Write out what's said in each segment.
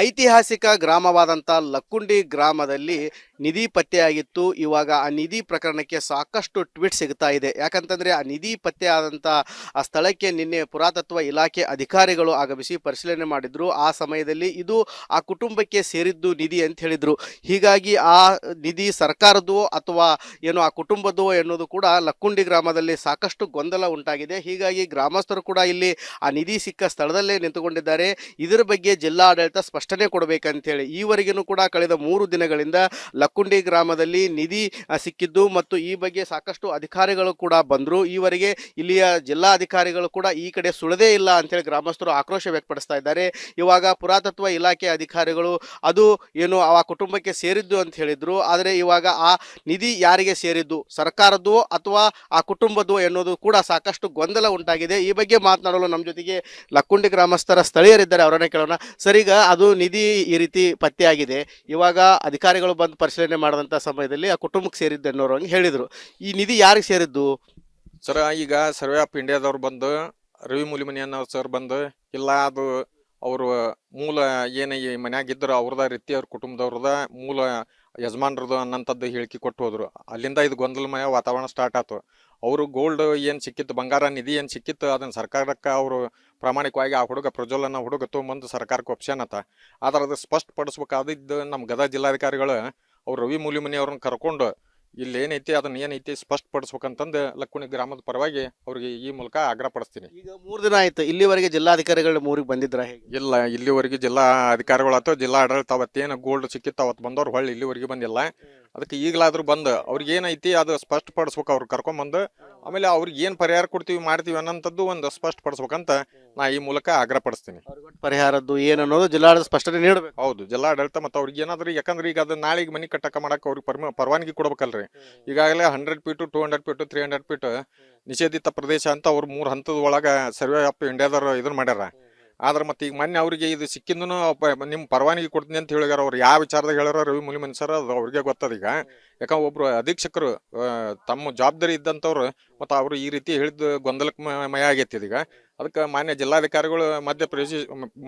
ಐತಿಹಾಸಿಕ ಗ್ರಾಮವಾದಂಥ ಲಕ್ಕುಂಡಿ ಗ್ರಾಮದಲ್ಲಿ ನಿಧಿ ಪತ್ತೆಯಾಗಿತ್ತು. ಇವಾಗ ಆ ನಿಧಿ ಪ್ರಕರಣಕ್ಕೆ ಸಾಕಷ್ಟು ಟ್ವೀಟ್ ಸಿಗ್ತಾ ಇದೆ. ಯಾಕಂತಂದರೆ ಆ ನಿಧಿ ಪತ್ತೆ ಆದಂಥ ಆ ಸ್ಥಳಕ್ಕೆ ನಿನ್ನೆ ಪುರಾತತ್ವ ಇಲಾಖೆ ಅಧಿಕಾರಿಗಳು ಆಗಮಿಸಿ ಪರಿಶೀಲನೆ ಮಾಡಿದ್ರು. ಆ ಸಮಯದಲ್ಲಿ ಇದು ಆ ಕುಟುಂಬಕ್ಕೆ ಸೇರಿದ್ದು ನಿಧಿ ಅಂತ ಹೇಳಿದರು. ಹೀಗಾಗಿ ಆ ನಿಧಿ ಸರ್ಕಾರದ್ದು ಅಥವಾ ಏನು ಆ ಕುಟುಂಬದ್ದು ಎನ್ನುವುದು ಕೂಡ ಲಕ್ಕುಂಡಿ ಗ್ರಾಮದಲ್ಲಿ ಸಾಕಷ್ಟು ಗೊಂದಲ ಉಂಟಾಗಿದೆ. ಹೀಗಾಗಿ ಗ್ರಾಮಸ್ಥರು ಕೂಡ ಇಲ್ಲಿ ಆ ನಿಧಿ ಸಿಕ್ಕ ಸ್ಥಳದಲ್ಲೇ ನಿಂತುಕೊಂಡಿದ್ದಾರೆ. ಇದರ ಬಗ್ಗೆ ಜಿಲ್ಲಾಡಳಿತ ಸ್ಪಷ್ಟನೆ ಕೊಡಬೇಕಂತೇಳಿ ಈವರೆಗೂ ಕೂಡ ಕಳೆದ 3 ದಿನಗಳಿಂದ ಲಕ್ಕುಂಡಿ ಗ್ರಾಮದಲ್ಲಿ ನಿಧಿ ಸಿಕ್ಕಿದ್ದು ಮತ್ತು ಈ ಬಗ್ಗೆ ಸಾಕಷ್ಟು ಅಧಿಕಾರಿಗಳು ಕೂಡ ಬಂದರು. ಈವರೆಗೆ ಇಲ್ಲಿಯ ಜಿಲ್ಲಾಧಿಕಾರಿಗಳು ಕೂಡ ಈ ಕಡೆ ಸುಳದೇ ಇಲ್ಲ ಅಂತೇಳಿ ಗ್ರಾಮಸ್ಥರು ಆಕ್ರೋಶ ವ್ಯಕ್ತಪಡಿಸ್ತಾ ಇದ್ದಾರೆ. ಇವಾಗ ಪುರಾತತ್ವ ಇಲಾಖೆ ಅಧಿಕಾರಿಗಳು ಅದು ಏನು ಆ ಕುಟುಂಬಕ್ಕೆ ಸೇರಿದ್ದು ಅಂತ ಹೇಳಿದ್ರು. ಆದರೆ ಇವಾಗ ಆ ನಿಧಿ ಯಾರಿಗೆ ಸೇರಿದ್ದು, ಸರ್ಕಾರದ್ದು ಅಥವಾ ಆ ಕುಟುಂಬದ್ದು ಎನ್ನುವುದು ಕೂಡ ಸಾಕಷ್ಟು ಗೊಂದಲ ಉಂಟಾಗಿದೆ. ಈ ಬಗ್ಗೆ ಮಾತನಾಡಲು ನಮ್ಮ ಜೊತೆಗೆ ಲಕ್ಕುಂಡಿ ಗ್ರಾಮಸ್ಥರ ಸ್ಥಳೀಯರಿದ್ದಾರೆ, ಅವರನ್ನೇ ಕೇಳೋಣ. ಸರ್, ಈಗ ಅದು ನಿಧಿ ಈ ರೀತಿ ಪತ್ತೆಯಾಗಿದೆ. ಇವಾಗ ಅಧಿಕಾರಿಗಳು ಬಂದು ಪರಿಶೀಲನೆ ಮಾಡಿದಂಥ ಸಮಯದಲ್ಲಿ ಆ ಕುಟುಂಬಕ್ಕೆ ಸೇರಿದ್ದು ಅನ್ನೋರು ಹೇಳಿದರು. ಈ ನಿಧಿ ಯಾರಿಗೆ ಸೇರಿದ್ದು ಸರ್? ಈಗ ಸರ್ವೆ ಆಫ್ ಇಂಡಿಯಾದವ್ರು ಬಂದು ರವಿ ಮೂಲಿಮನಿ ಅನ್ನೋ ಸರ್ ಬಂದು ಇಲ್ಲ ಅದು ಅವರು ಮೂಲ ಏನು ಈ ಮನ್ಯಾಗಿದ್ರು ಅವ್ರದ ರೀತಿ ಅವ್ರ ಕುಟುಂಬದವ್ರದ ಮೂಲ ಯಜಮಾನ್ರದ್ದು ಅನ್ನಂಥದ್ದು ಹೇಳಿಕೆ ಕೊಟ್ಟು ಹೋದ್ರು. ಅಲ್ಲಿಂದ ಇದು ಗೊಂದಲಮಯ ವಾತಾವರಣ ಸ್ಟಾರ್ಟ್ ಆಯ್ತು. ಅವರು ಗೋಲ್ಡ್ ಏನು ಸಿಕ್ಕಿತ್ತು, ಬಂಗಾರ ನಿಧಿ ಏನು ಸಿಕ್ಕಿತ್ತು, ಅದನ್ನು ಸರ್ಕಾರಕ್ಕೆ ಅವರು ಪ್ರಾಮಾಣಿಕವಾಗಿ ಆ ಹುಡುಗ ಹುಡುಗ ತೊಗೊಂಬಂದು ಸರ್ಕಾರಕ್ಕೆ ಒಪ್ಸ್ಯಾನತ್ತ. ಆದ್ರೆ ಅದು ಸ್ಪಷ್ಟಪಡಿಸ್ಬೇಕಾದಿದ್ದು ನಮ್ಮ ಗದಗ ಜಿಲ್ಲಾಧಿಕಾರಿಗಳು ಅವ್ರು ರವಿ ಮೂಲಿಮನಿ ಅವ್ರನ್ನ ಕರ್ಕೊಂಡು ಇಲ್ಲಿ ಏನೈತಿ ಅದನ್ನ ಏನೈತಿ ಸ್ಪಷ್ಟಪಡಿಸ್ಬೇಕಂತಂದು ಲಕ್ಕುಂಡಿ ಗ್ರಾಮದ ಪರವಾಗಿ ಅವ್ರಿಗೆ ಈ ಮೂಲಕ ಆಗ್ರಹ ಪಡಿಸ್ತೀನಿ. ಈಗ 3 ದಿನ ಆಯ್ತು, ಇಲ್ಲಿವರೆಗೆ ಜಿಲ್ಲಾಧಿಕಾರಿಗಳು ಊರಿಗೆ ಬಂದಿದ್ರ? ಇಲ್ಲ, ಇಲ್ಲಿವರೆಗೆ ಜಿಲ್ಲಾ ಅಧಿಕಾರಿಗಳು ಅಥವಾ ಜಿಲ್ಲಾ ಆಡಳಿತ ಅವತ್ತೇನು ಗೋಲ್ಡ್ ಸಿಕ್ಕಿತ್ತು ಅವತ್ತು ಬಂದವ್ರು ಹೊಳ್ಳಿ ಇಲ್ಲಿವರೆಗೆ ಬಂದಿಲ್ಲ. ಅದಕ್ಕೆ ಈಗಲಾದ್ರೂ ಬಂದು ಅವ್ರಿಗೆ ಏನೈತಿ ಅದು ಸ್ಪಷ್ಟಪಡಿಸ್ಬೇಕು. ಅವ್ರು ಕರ್ಕೊಂಬಂದು ಆಮೇಲೆ ಅವ್ರಿಗೆ ಏನು ಪರಿಹಾರ ಕೊಡ್ತೀವಿ ಮಾಡ್ತೀವಿ ಅನ್ನೋಂಥದ್ದು ಒಂದು ಸ್ಪಷ್ಟಪಡಿಸ್ಬೇಕಂತ ನಾ ಈ ಮೂಲಕ ಆಗ್ರಹ ಪಡಿಸ್ತೀನಿ. ಪರಿಹಾರದ್ದು ಏನು ಅನ್ನೋದು ಜಿಲ್ಲಾಡಳಿತ ಸ್ಪಷ್ಟನೆ ನೀಡಬೇಕು. ಹೌದು, ಜಿಲ್ಲಾಡಳಿತ ಮತ್ತು ಅವ್ರಿಗೆ ಏನಾದ್ರೂ, ಯಾಕಂದ್ರೆ ಈಗ ಅದು ನಾಳೆಗೆ ಮನೆ ಕಟ್ಟಕ್ಕೆ ಮಾಡಕ್ಕೆ ಅವ್ರಿಗೆ ಪರವಾನಗಿ ಕೊಡ್ಬೇಕಲ್ರಿ. ಈಗಾಗಲೇ 100 ಫೀಟು 200 ಫೀಟು 300 ಫೀಟ್ ನಿಷೇಧಿತ ಪ್ರದೇಶ ಅಂತ ಅವ್ರು 3 ಹಂತದ ಒಳಗೆ ಸರ್ವೆ ಆಫ್ ಇಂಡಿಯಾದವ್ರು ಇದನ್ನ ಮಾಡ್ಯಾರ. ಆದ್ರೆ ಮತ್ತೆ ಈಗ ಮೊನ್ನೆ ಅವ್ರಿಗೆ ಇದು ಸಿಕ್ಕಿಂದೂ ನಿಮ್ಮ ಪರವಾನಗಿ ಕೊಡ್ತೀನಿ ಅಂತ ಹೇಳಿದಾರೆ. ಅವ್ರು ಯಾವ ವಿಚಾರದಾಗ ಹೇಳ್ಯಾರ ರವಿ ಮೂಲಿಮನಿ ಸರ್ ಅದು ಅವ್ರಿಗೆ ಗೊತ್ತದ. ಈಗ ಯಾಕಂದ್ರೆ ಒಬ್ರು ಅಧೀಕ್ಷಕರು ತಮ್ಮ ಜವಾಬ್ದಾರಿ ಇದ್ದಂಥವ್ರು ಮತ್ತು ಅವರು ಈ ರೀತಿ ಹೇಳಿದ ಗೊಂದಲಕ್ಕೆ ಮಯ ಆಗೈತಿ ಈಗ. ಅದಕ್ಕೆ ಮಾನ್ಯ ಜಿಲ್ಲಾಧಿಕಾರಿಗಳು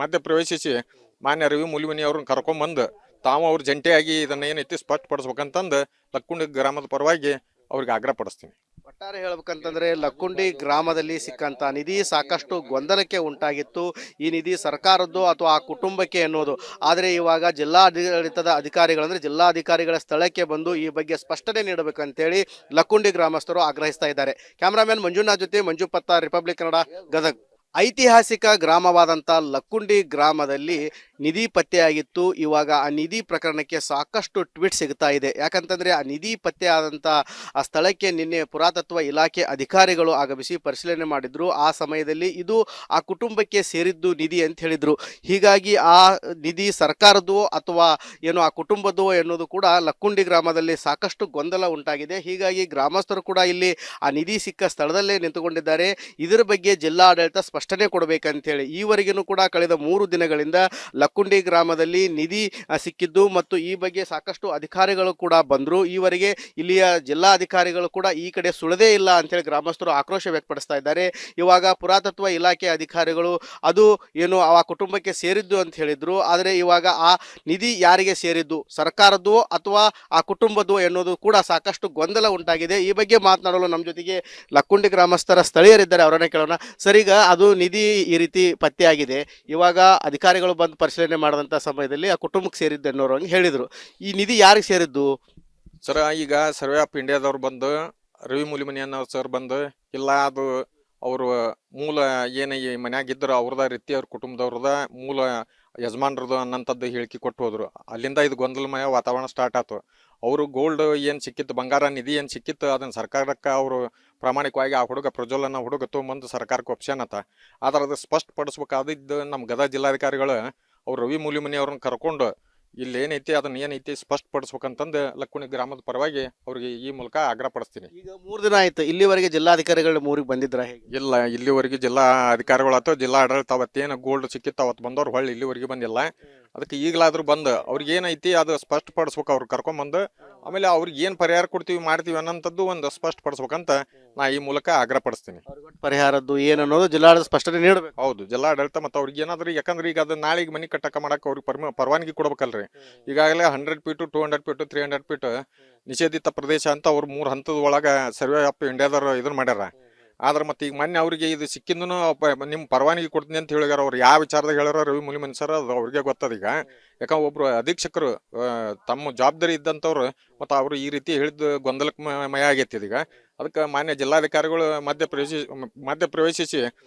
ಮಧ್ಯಪ್ರವೇಶಿಸಿ ಮಾನ್ಯ ರವಿ ಮೂಲಿಮನಿ ಅವ್ರನ್ನ ಕರ್ಕೊಂಬಂದು ತಾವು ಅವ್ರು ಜಂಟಿಯಾಗಿ ಇದನ್ನ ಏನೈತಿ ಸ್ಪಷ್ಟಪಡಿಸ್ಬೇಕಂತಂದು ಲಕ್ಕುಂಡಿ ಗ್ರಾಮದ ಪರವಾಗಿ ಅವ್ರಿಗೆ ಆಗ್ರಹ ಪಡಿಸ್ತೀನಿ. ಒಟ್ಟಾರೆ ಹೇಳ್ಬೇಕಂತಂದ್ರೆ ಲಕ್ಕುಂಡಿ ಗ್ರಾಮದಲ್ಲಿ ಸಿಕ್ಕಂತ ನಿಧಿ ಸಾಕಷ್ಟು ಗೊಂದಲಕ್ಕೆ ಉಂಟಾಗಿತ್ತು. ಈ ನಿಧಿ ಸರ್ಕಾರದ್ದು ಅಥವಾ ಆ ಕುಟುಂಬಕ್ಕೆ ಎನ್ನುವುದು. ಆದರೆ ಇವಾಗ ಜಿಲ್ಲಾಡಳಿತದ ಅಧಿಕಾರಿಗಳು ಅಂದ್ರೆ ಜಿಲ್ಲಾಧಿಕಾರಿಗಳ ಸ್ಥಳಕ್ಕೆ ಬಂದು ಈ ಬಗ್ಗೆ ಸ್ಪಷ್ಟನೆ ನೀಡಬೇಕಂತೇಳಿ ಲಕ್ಕುಂಡಿ ಗ್ರಾಮಸ್ಥರು ಆಗ್ರಹಿಸ್ತಾ ಇದ್ದಾರೆ. ಕ್ಯಾಮರಾಮನ್ ಮಂಜುನಾಥ್ ಜೊತೆ ಮಂಜು ಪತ್ತ, ರಿಪಬ್ಲಿಕ್ ಕನ್ನಡ, ಗದಗ. ಐತಿಹಾಸಿಕ ಗ್ರಾಮವಾದಂಥ ಲಕ್ಕುಂಡಿ ಗ್ರಾಮದಲ್ಲಿ ನಿಧಿ ಪತ್ತೆಯಾಗಿತ್ತು. ಇವಾಗ ಆ ನಿಧಿ ಪ್ರಕರಣಕ್ಕೆ ಸಾಕಷ್ಟು ಟ್ವೀಟ್ ಸಿಗ್ತಾ ಇದೆ. ಯಾಕಂತಂದರೆ ಆ ನಿಧಿ ಪತ್ತೆ ಆದಂಥ ಆ ಸ್ಥಳಕ್ಕೆ ನಿನ್ನೆ ಪುರಾತತ್ವ ಇಲಾಖೆ ಅಧಿಕಾರಿಗಳು ಆಗಮಿಸಿ ಪರಿಶೀಲನೆ ಮಾಡಿದ್ರು. ಆ ಸಮಯದಲ್ಲಿ ಇದು ಆ ಕುಟುಂಬಕ್ಕೆ ಸೇರಿದ್ದು ನಿಧಿ ಅಂತ ಹೇಳಿದರು. ಹೀಗಾಗಿ ಆ ನಿಧಿ ಸರ್ಕಾರದ್ದು ಅಥವಾ ಏನು ಆ ಕುಟುಂಬದ್ದು ಎನ್ನುವುದು ಕೂಡ ಲಕ್ಕುಂಡಿ ಗ್ರಾಮದಲ್ಲಿ ಸಾಕಷ್ಟು ಗೊಂದಲ ಉಂಟಾಗಿದೆ. ಹೀಗಾಗಿ ಗ್ರಾಮಸ್ಥರು ಕೂಡ ಇಲ್ಲಿ ಆ ನಿಧಿ ಸಿಕ್ಕ ಸ್ಥಳದಲ್ಲೇ ನಿಂತುಕೊಂಡಿದ್ದಾರೆ. ಇದರ ಬಗ್ಗೆ ಜಿಲ್ಲಾಡಳಿತ ಸ್ಪಷ್ಟನೆ ಕೊಡಬೇಕಂತೇಳಿ ಈವರೆಗೂ ಕೂಡ ಕಳೆದ 3 ದಿನಗಳಿಂದ ಲಕ್ಕುಂಡಿ ಗ್ರಾಮದಲ್ಲಿ ನಿಧಿ ಸಿಕ್ಕಿದ್ದು ಮತ್ತು ಈ ಬಗ್ಗೆ ಸಾಕಷ್ಟು ಅಧಿಕಾರಿಗಳು ಕೂಡ ಬಂದರು. ಈವರೆಗೆ ಇಲ್ಲಿಯ ಜಿಲ್ಲಾಧಿಕಾರಿಗಳು ಕೂಡ ಈ ಕಡೆ ಸುಳದೇ ಇಲ್ಲ ಅಂತೇಳಿ ಗ್ರಾಮಸ್ಥರು ಆಕ್ರೋಶ ವ್ಯಕ್ತಪಡಿಸ್ತಾ ಇದ್ದಾರೆ. ಇವಾಗ ಪುರಾತತ್ವ ಇಲಾಖೆ ಅಧಿಕಾರಿಗಳು ಅದು ಏನು ಆ ಕುಟುಂಬಕ್ಕೆ ಸೇರಿದ್ದು ಅಂತ ಹೇಳಿದ್ರು. ಆದರೆ ಇವಾಗ ಆ ನಿಧಿ ಯಾರಿಗೆ ಸೇರಿದ್ದು, ಸರ್ಕಾರದ್ದು ಅಥವಾ ಆ ಕುಟುಂಬದ್ದು ಎನ್ನುವುದು ಕೂಡ ಸಾಕಷ್ಟು ಗೊಂದಲ ಉಂಟಾಗಿದೆ. ಈ ಬಗ್ಗೆ ಮಾತನಾಡಲು ನಮ್ಮ ಜೊತೆಗೆ ಲಕ್ಕುಂಡಿ ಗ್ರಾಮಸ್ಥರ ಸ್ಥಳೀಯರಿದ್ದಾರೆ, ಅವರನ್ನೇ ಕೇಳೋಣ. ಸರ್, ಈಗ ಅದು ನಿಧಿ ಈ ರೀತಿ ಪತ್ತೆಯಾಗಿದೆ. ಇವಾಗ ಅಧಿಕಾರಿಗಳು ಬಂದು ಪರಿಶೀಲನೆ ಮಾಡಿದಂಥ ಸಮಯದಲ್ಲಿ ಆ ಕುಟುಂಬಕ್ಕೆ ಸೇರಿದ್ದು ಅನ್ನೋರು ಹೇಳಿದರು. ಈ ನಿಧಿ ಯಾರಿಗೆ ಸೇರಿದ್ದು ಸರ್? ಈಗ ಸರ್ವೆ ಆಫ್ ಇಂಡಿಯಾದವ್ರು ಬಂದು ರವಿ ಮೂಲಿಮನಿ ಅನ್ನೋ ಸರ್ ಬಂದು ಇಲ್ಲ ಅದು ಅವರು ಮೂಲ ಏನು ಈ ಮನ್ಯಾಗಿದ್ರು ಅವ್ರದ ರೀತಿ ಅವ್ರ ಕುಟುಂಬದವ್ರದ ಮೂಲ ಯಜಮಾನ್ರದ್ದು ಅನ್ನಂಥದ್ದು ಹೇಳಿಕೆ ಕೊಟ್ಟು ಹೋದ್ರು. ಅಲ್ಲಿಂದ ಇದು ಗೊಂದಲಮಯ ವಾತಾವರಣ ಸ್ಟಾರ್ಟ್ ಆಯ್ತು. ಅವರು ಗೋಲ್ಡ್ ಏನು ಸಿಕ್ಕಿತ್ತು, ಬಂಗಾರ ನಿಧಿ ಏನು ಸಿಕ್ಕಿತ್ತು, ಅದನ್ನು ಸರ್ಕಾರಕ್ಕೆ ಅವರು ಪ್ರಾಮಾಣಿಕವಾಗಿ ಆ ಹುಡುಗ ತೊಗೊಂಬಂದು ಸರ್ಕಾರಕ್ಕೆ ಒಪ್ಸ್ಯಾನತ್ತ. ಆದ್ರೆ ಅದು ಸ್ಪಷ್ಟಪಡಿಸ್ಬೇಕಾದಿದ್ದು ನಮ್ಮ ಗದಗ ಜಿಲ್ಲಾಧಿಕಾರಿಗಳು ಅವ್ರು ರವಿ ಮೂಲಿಮನಿ ಅವ್ರನ್ನ ಕರ್ಕೊಂಡು ಇಲ್ಲಿ ಏನೈತಿ ಅದನ್ನ ಏನೈತಿ ಸ್ಪಷ್ಟಪಡಿಸ್ಬೇಕಂತಂದು ಲಕ್ಕುಂಡಿ ಗ್ರಾಮದ ಪರವಾಗಿ ಅವ್ರಿಗೆ ಈ ಮೂಲಕ ಆಗ್ರಹ ಪಡಿಸ್ತೀನಿ. ಈಗ 3 ದಿನ ಆಯ್ತು, ಇಲ್ಲಿವರೆಗೆ ಜಿಲ್ಲಾಧಿಕಾರಿಗಳು ಊರಿಗೆ ಬಂದಿದ್ರ? ಇಲ್ಲ, ಇಲ್ಲಿವರೆಗೆ ಜಿಲ್ಲಾ ಅಧಿಕಾರಿಗಳು ಅಥವಾ ಜಿಲ್ಲಾ ಆಡಳಿತ ಅವತ್ತೇನು ಗೋಲ್ಡ್ ಸಿಕ್ಕಿತ್ತು ಅವತ್ತು ಬಂದವ್ರು ಹೊಳ್ಳಿ ಇಲ್ಲಿವರೆಗೆ ಬಂದಿಲ್ಲ. ಅದಕ್ಕೆ ಈಗಲಾದ್ರೂ ಬಂದು ಅವ್ರಿಗೆ ಏನೈತಿ ಅದು ಸ್ಪಷ್ಟಪಡಿಸ್ಬೇಕು, ಅವ್ರು ಕರ್ಕೊಂಬಂದು ಆಮೇಲೆ ಅವ್ರಿಗೆ ಏನು ಪರಿಹಾರ ಕೊಡ್ತೀವಿ ಮಾಡ್ತೀವಿ ಅನ್ನೋಂಥದ್ದು ಒಂದು ಸ್ಪಷ್ಟಪಡಿಸ್ಬೇಕಂತ ನಾ ಈ ಮೂಲಕ ಆಗ್ರಹ ಪಡಿಸ್ತೀನಿ. ಪರಿಹಾರದ್ದು ಏನನ್ನೋದು ಜಿಲ್ಲಾಡಳಿತ ಸ್ಪಷ್ಟನೆ ನೀಡಬೇಕು. ಹೌದು, ಜಿಲ್ಲಾಡಳಿತ ಮತ್ತು ಅವ್ರಿಗೆ ಏನಾದ್ರೂ, ಯಾಕಂದ್ರೆ ಈಗ ಅದು ನಾಳೆಗೆ ಮನೆ ಕಟ್ಟಕ್ಕೆ ಮಾಡಕ್ಕೆ ಅವ್ರಿಗೆ ಪರವಾನಗಿ ಕೊಡ್ಬೇಕಲ್ರಿ. ಈಗಾಗಲೇ 100 ಫೀಟು 200 ಫೀಟು 300 ಫೀಟ್ ನಿಷೇಧಿತ ಪ್ರದೇಶ ಅಂತ ಅವ್ರು 3 ಹಂತದ ಒಳಗೆ ಸರ್ವೆ ಆಫ್ ಇಂಡಿಯಾದವ್ರು ಇದನ್ನ ಮಾಡ್ಯಾರ. ಆದ್ರೆ ಮತ್ತೆ ಈಗ ಮೊನ್ನೆ ಅವ್ರಿಗೆ ಇದು ಸಿಕ್ಕಿಂದನು ನಿಮ್ಮ ಪರವಾನಗಿ ಕೊಡ್ತೀನಿ ಅಂತ ಹೇಳಿದಾರ. ಅವ್ರು ಯಾವ ವಿಚಾರದಾಗ ಹೇಳ್ಯಾರ ರವಿ ಮುಲಿಮನಿ ಸರ್, ಅದು ಅವ್ರಿಗೆ ಗೊತ್ತದ. ಈಗ ಯಾಕಂದ್ರೆ ಒಬ್ರು ಅಧೀಕ್ಷಕರು ತಮ್ಮ ಜವಾಬ್ದಾರಿ ಇದ್ದಂಥವ್ರು ಮತ್ತು ಅವರು ಈ ರೀತಿ ಹೇಳಿದ ಗೊಂದಲಕ್ಕೆ ಮಯ ಆಗೈತಿ ಈಗ. ಅದಕ್ಕೆ ಮಾನ್ಯ ಜಿಲ್ಲಾಧಿಕಾರಿಗಳು ಮಧ್ಯಪ್ರವೇಶಿಸಿ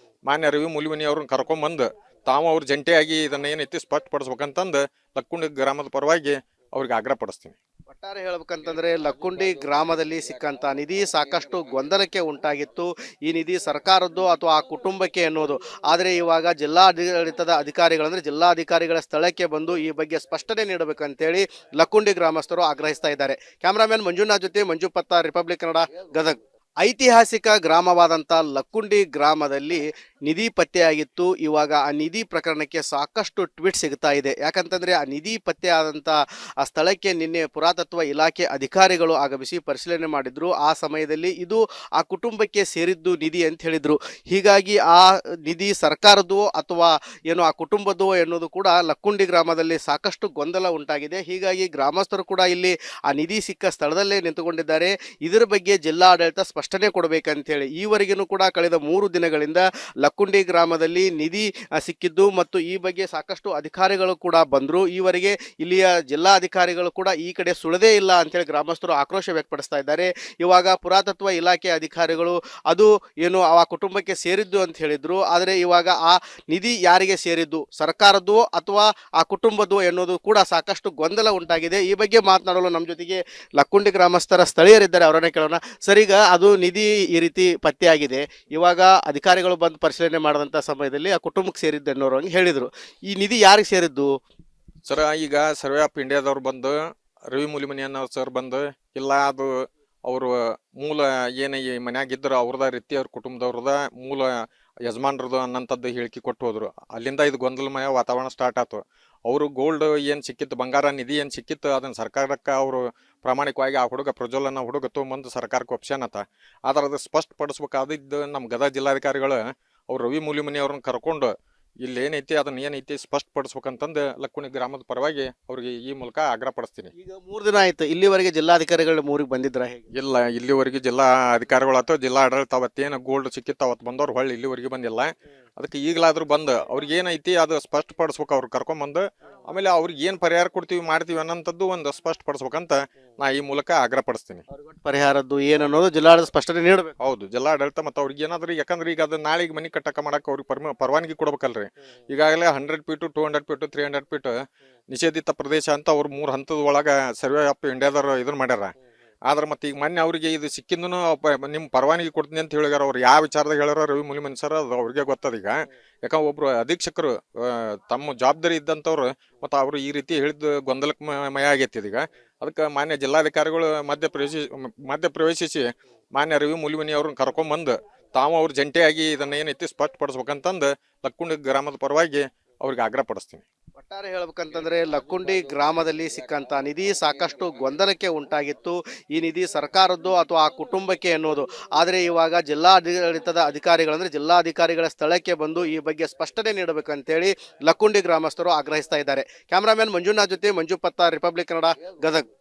ಮಾನ್ಯ ರವಿ ಮುಲಿಮನಿ ಅವ್ರನ್ನ ಕರ್ಕೊಂಬಂದು ತಾವು ಅವ್ರ ಜಂಟಿಯಾಗಿ ಇದನ್ನ ಏನೈತಿ ಸ್ಪಷ್ಟಪಡಿಸ್ಬೇಕಂತಂದು ಲಕ್ಕುಂಡಿ ಗ್ರಾಮದ ಪರವಾಗಿ ಅವ್ರಿಗೆ ಆಗ್ರಹ ಪಡಿಸ್ತೀನಿ. ಒಟ್ಟಾರೆ ಹೇಳ್ಬೇಕಂತಂದ್ರೆ ಲಕ್ಕುಂಡಿ ಗ್ರಾಮದಲ್ಲಿ ಸಿಕ್ಕಂತ ನಿಧಿ ಸಾಕಷ್ಟು ಗೊಂದಲಕ್ಕೆ ಉಂಟಾಗಿತ್ತು. ಈ ನಿಧಿ ಸರ್ಕಾರದ್ದು ಅಥವಾ ಆ ಕುಟುಂಬಕ್ಕೆ ಎನ್ನುವುದು. ಆದರೆ ಇವಾಗ ಜಿಲ್ಲಾಡಳಿತದ ಅಧಿಕಾರಿಗಳು ಅಂದ್ರೆ ಜಿಲ್ಲಾಧಿಕಾರಿಗಳ ಸ್ಥಳಕ್ಕೆ ಬಂದು ಈ ಬಗ್ಗೆ ಸ್ಪಷ್ಟನೆ ನೀಡಬೇಕಂತೇಳಿ ಲಕ್ಕುಂಡಿ ಗ್ರಾಮಸ್ಥರು ಆಗ್ರಹಿಸ್ತಾ ಇದ್ದಾರೆ. ಕ್ಯಾಮರಾಮನ್ ಮಂಜುನಾಥ್ ಜೊತೆ ಮಂಜು ಪತ್ತ, ರಿಪಬ್ಲಿಕ್ ಕನ್ನಡ, ಗದಗ್. ಐತಿಹಾಸಿಕ ಗ್ರಾಮವಾದಂಥ ಲಕ್ಕುಂಡಿ ಗ್ರಾಮದಲ್ಲಿ ನಿಧಿ ಪತ್ತೆಯಾಗಿತ್ತು. ಇವಾಗ ಆ ನಿಧಿ ಪ್ರಕರಣಕ್ಕೆ ಸಾಕಷ್ಟು ಟ್ವೀಟ್ ಸಿಗ್ತಾ ಇದೆ. ಯಾಕಂತಂದರೆ ಆ ನಿಧಿ ಪತ್ತೆಯಾದಂಥ ಆ ಸ್ಥಳಕ್ಕೆ ನಿನ್ನೆ ಪುರಾತತ್ವ ಇಲಾಖೆ ಅಧಿಕಾರಿಗಳು ಆಗಮಿಸಿ ಪರಿಶೀಲನೆ ಮಾಡಿದ್ರು. ಆ ಸಮಯದಲ್ಲಿ ಇದು ಆ ಕುಟುಂಬಕ್ಕೆ ಸೇರಿದ್ದು ನಿಧಿ ಅಂತ ಹೇಳಿದರು. ಹೀಗಾಗಿ ಆ ನಿಧಿ ಸರ್ಕಾರದ್ದು ಅಥವಾ ಏನು ಆ ಕುಟುಂಬದ್ದು ಎನ್ನುವುದು ಕೂಡ ಲಕ್ಕುಂಡಿ ಗ್ರಾಮದಲ್ಲಿ ಸಾಕಷ್ಟು ಗೊಂದಲ ಉಂಟಾಗಿದೆ. ಹೀಗಾಗಿ ಗ್ರಾಮಸ್ಥರು ಕೂಡ ಇಲ್ಲಿ ಆ ನಿಧಿ ಸಿಕ್ಕ ಸ್ಥಳದಲ್ಲೇ ನಿಂತುಕೊಂಡಿದ್ದಾರೆ. ಇದರ ಬಗ್ಗೆ ಜಿಲ್ಲಾಡಳಿತ ಸ್ಪಷ್ಟನೆ ಕೊಡಬೇಕಂತೇಳಿ ಈವರೆಗೂ ಕೂಡ ಕಳೆದ 3 ದಿನಗಳಿಂದ ಲಕ್ಕುಂಡಿ ಗ್ರಾಮದಲ್ಲಿ ನಿಧಿ ಸಿಕ್ಕಿದ್ದು ಮತ್ತು ಈ ಬಗ್ಗೆ ಸಾಕಷ್ಟು ಅಧಿಕಾರಿಗಳು ಕೂಡ ಬಂದರು. ಈವರೆಗೆ ಇಲ್ಲಿಯ ಜಿಲ್ಲಾಧಿಕಾರಿಗಳು ಕೂಡ ಈ ಕಡೆ ಸುಳದೇ ಇಲ್ಲ ಅಂತೇಳಿ ಗ್ರಾಮಸ್ಥರು ಆಕ್ರೋಶ ವ್ಯಕ್ತಪಡಿಸ್ತಾ ಇದ್ದಾರೆ. ಇವಾಗ ಪುರಾತತ್ವ ಇಲಾಖೆ ಅಧಿಕಾರಿಗಳು ಅದು ಏನು ಆ ಕುಟುಂಬಕ್ಕೆ ಸೇರಿದ್ದು ಅಂತ ಹೇಳಿದ್ರು. ಆದರೆ ಇವಾಗ ಆ ನಿಧಿ ಯಾರಿಗೆ ಸೇರಿದ್ದು, ಸರ್ಕಾರದ್ದು ಅಥವಾ ಆ ಕುಟುಂಬದ್ದು ಎನ್ನುವುದು ಕೂಡ ಸಾಕಷ್ಟು ಗೊಂದಲ ಉಂಟಾಗಿದೆ. ಈ ಬಗ್ಗೆ ಮಾತನಾಡಲು ನಮ್ಮ ಜೊತೆಗೆ ಲಕ್ಕುಂಡಿ ಗ್ರಾಮಸ್ಥರ ಸ್ಥಳೀಯರಿದ್ದಾರೆ, ಅವರನ್ನೇ ಕೇಳೋಣ. ಸರಿಗ ಅದು ನಿಧಿ ಈ ರೀತಿ ಪತ್ತೆಯಾಗಿದೆ. ಇವಾಗ ಅಧಿಕಾರಿಗಳು ಬಂದು ಪರಿಶೀಲನೆ ಮಾಡಿದಂಥ ಸಮಯದಲ್ಲಿ ಆ ಕುಟುಂಬಕ್ಕೆ ಸೇರಿದ್ದು ಅನ್ನೋರು ಹಂಗೆ ಹೇಳಿದರು. ಈ ನಿಧಿ ಯಾರಿಗೆ ಸೇರಿದ್ದು ಸರ್? ಈಗ ಸರ್ವೆ ಆಫ್ ಇಂಡಿಯಾದವ್ರು ಬಂದು ರವಿ ಮುಲಿಮನಿ ಅನ್ನೋ ಸರ್ ಬಂದು ಇಲ್ಲ ಅದು ಅವರು ಮೂಲ ಏನು ಈ ಮನ್ಯಾಗಿದ್ದರು ಅವ್ರದ ರೀತಿ ಅವ್ರ ಕುಟುಂಬದವ್ರದ ಮೂಲ ಯಜಮಾನ್ರದ್ದು ಅನ್ನಂಥದ್ದು ಹೇಳಿಕೆ ಕೊಟ್ಟು ಹೋದ್ರು. ಅಲ್ಲಿಂದ ಇದು ಗೊಂದಲಮಯ ವಾತಾವರಣ ಸ್ಟಾರ್ಟ್ ಆಯ್ತು. ಅವರು ಗೋಲ್ಡ್ ಏನು ಸಿಕ್ಕಿತ್ತು, ಬಂಗಾರ ನಿಧಿ ಏನು ಸಿಕ್ಕಿತ್ತು, ಅದನ್ನು ಸರ್ಕಾರಕ್ಕೆ ಅವರು ಪ್ರಾಮಾಣಿಕವಾಗಿ ಆ ಹುಡುಗ ತೊಗೊಂಬಂದು ಸರ್ಕಾರಕ್ಕೆ ಒಪ್ಸ್ಯಾನತ್ತ. ಆದ್ರೆ ಅದು ಸ್ಪಷ್ಟಪಡಿಸ್ಬೇಕಾದಿದ್ದು ನಮ್ಮ ಗದಗ ಜಿಲ್ಲಾಧಿಕಾರಿಗಳು ಅವ್ರು ರವಿ ಮುಲಿಮನಿ ಅವ್ರನ್ನ ಕರ್ಕೊಂಡು ಇಲ್ಲಿ ಏನೈತಿ ಅದನ್ನ ಏನೈತಿ ಸ್ಪಷ್ಟಪಡಿಸ್ಬೇಕಂತಂದು ಲಕ್ಕುಂಡಿ ಗ್ರಾಮದ ಪರವಾಗಿ ಅವ್ರಿಗೆ ಈ ಮೂಲಕ ಆಗ್ರಹ ಪಡಿಸ್ತೀನಿ. ಈಗ 3 ದಿನ ಆಯ್ತು, ಇಲ್ಲಿವರೆಗೆ ಜಿಲ್ಲಾಧಿಕಾರಿಗಳು ಊರಿಗೆ ಬಂದಿದ್ರ? ಇಲ್ಲ, ಇಲ್ಲಿವರೆಗೆ ಜಿಲ್ಲಾ ಅಧಿಕಾರಿಗಳು ಅಥವಾ ಜಿಲ್ಲಾ ಆಡಳಿತ ಅವತ್ತೇನು ಗೋಲ್ಡ್ ಸಿಕ್ಕಿತ್ತು ಅವತ್ತು ಬಂದವ್ರು ಹೊಳ್ಳಿ ಇಲ್ಲಿವರೆಗೆ ಬಂದಿಲ್ಲ. ಅದಕ್ಕೆ ಈಗಲಾದ್ರೂ ಬಂದು ಅವ್ರಿಗೆ ಏನೈತಿ ಅದು ಸ್ಪಷ್ಟಪಡಿಸ್ಬೇಕು, ಅವ್ರು ಕರ್ಕೊಂಬಂದು ಆಮೇಲೆ ಅವ್ರಿಗೆ ಏನು ಪರಿಹಾರ ಕೊಡ್ತೀವಿ ಮಾಡ್ತೀವಿ ಅನ್ನೋಂಥದ್ದು ಒಂದು ಸ್ಪಷ್ಟಪಡಿಸ್ಬೇಕಂತ ನಾ ಈ ಮೂಲಕ ಆಗ್ರಹ ಪಡಿಸ್ತೀನಿ. ಪರಿಹಾರದ್ದು ಏನನ್ನೋದು ಜಿಲ್ಲಾಡಳಿತ ಸ್ಪಷ್ಟನೆ ನೀಡಬೇಕು. ಹೌದು, ಜಿಲ್ಲಾಡಳಿತ ಮತ್ತು ಅವ್ರಿಗೆ ಏನಾದ್ರೂ, ಯಾಕಂದ್ರೆ ಈಗ ಅದು ನಾಳೆಗೆ ಮನೆ ಕಟ್ಟಕ್ಕೆ ಮಾಡಕ್ಕೆ ಅವ್ರಿಗೆ ಪರವಾನಗಿ ಕೊಡ್ಬೇಕಲ್ರಿ. ಈಗಾಗಲೇ 100 ಫೀಟು 200 ಫೀಟು 300 ಫೀಟ್ ನಿಷೇಧಿತ ಪ್ರದೇಶ ಅಂತ ಅವ್ರು 3 ಹಂತದ ಒಳಗೆ ಸರ್ವೆ ಆಫ್ ಇಂಡಿಯಾದವ್ರು ಇದನ್ನ ಮಾಡ್ಯಾರ. ಆದ್ರೆ ಮತ್ತೆ ಈಗ ಮೊನ್ನೆ ಅವ್ರಿಗೆ ಇದು ಸಿಕ್ಕಿಂದನು ನಿಮ್ಮ ಪರವಾನಗಿ ಕೊಡ್ತೀನಿ ಅಂತ ಹೇಳಿದಾರ. ಅವ್ರು ಯಾವ ವಿಚಾರದಾಗ ಹೇಳ್ಯಾರ ರವಿ ಮುಲಿಮನಿ ಸರ್, ಅದು ಅವ್ರಿಗೆ ಗೊತ್ತದ. ಈಗ ಯಾಕಂದ್ರೆ ಒಬ್ರು ಅಧೀಕ್ಷಕರು ತಮ್ಮ ಜವಾಬ್ದಾರಿ ಇದ್ದಂಥವ್ರು ಮತ್ತು ಅವರು ಈ ರೀತಿ ಹೇಳಿದ ಗೊಂದಲಕ್ಕೆ ಮಯ ಆಗೈತಿ ಈಗ. ಅದಕ್ಕೆ ಮಾನ್ಯ ಜಿಲ್ಲಾಧಿಕಾರಿಗಳು ಮಧ್ಯಪ್ರವೇಶಿಸಿ ಮಾನ್ಯ ರವಿ ಮುಲಿಮನಿ ಅವ್ರನ್ನ ಕರ್ಕೊಂಬಂದು ತಾವು ಅವ್ರ ಜಂಟಿಯಾಗಿ ಇದನ್ನ ಏನೈತಿ ಸ್ಪಷ್ಟಪಡಿಸ್ಬೇಕಂತಂದು ಲಕ್ಕುಂಡಿ ಗ್ರಾಮದ ಪರವಾಗಿ ಅವ್ರಿಗೆ ಆಗ್ರಹ ಪಡಿಸ್ತೀನಿ. ಒಟ್ಟಾರೆ ಹೇಳ್ಬೇಕಂತಂದ್ರೆ ಲಕ್ಕುಂಡಿ ಗ್ರಾಮದಲ್ಲಿ ಸಿಕ್ಕಂತ ನಿಧಿ ಸಾಕಷ್ಟು ಗೊಂದಲಕ್ಕೆ ಉಂಟಾಗಿತ್ತು. ಈ ನಿಧಿ ಸರ್ಕಾರದ್ದು ಅಥವಾ ಆ ಕುಟುಂಬಕ್ಕೆ ಎನ್ನುವುದು. ಆದರೆ ಇವಾಗ ಜಿಲ್ಲಾಡಳಿತದ ಅಧಿಕಾರಿಗಳು ಅಂದ್ರೆ ಜಿಲ್ಲಾಧಿಕಾರಿಗಳ ಸ್ಥಳಕ್ಕೆ ಬಂದು ಈ ಬಗ್ಗೆ ಸ್ಪಷ್ಟನೆ ನೀಡಬೇಕಂತೇಳಿ ಲಕ್ಕುಂಡಿ ಗ್ರಾಮಸ್ಥರು ಆಗ್ರಹಿಸ್ತಾ ಇದ್ದಾರೆ. ಕ್ಯಾಮರಾಮನ್ ಮಂಜುನಾಥ್ ಜೊತೆ ಮಂಜು ಪತ್ತ, ರಿಪಬ್ಲಿಕ್ ಕನ್ನಡ, ಗದಗ್.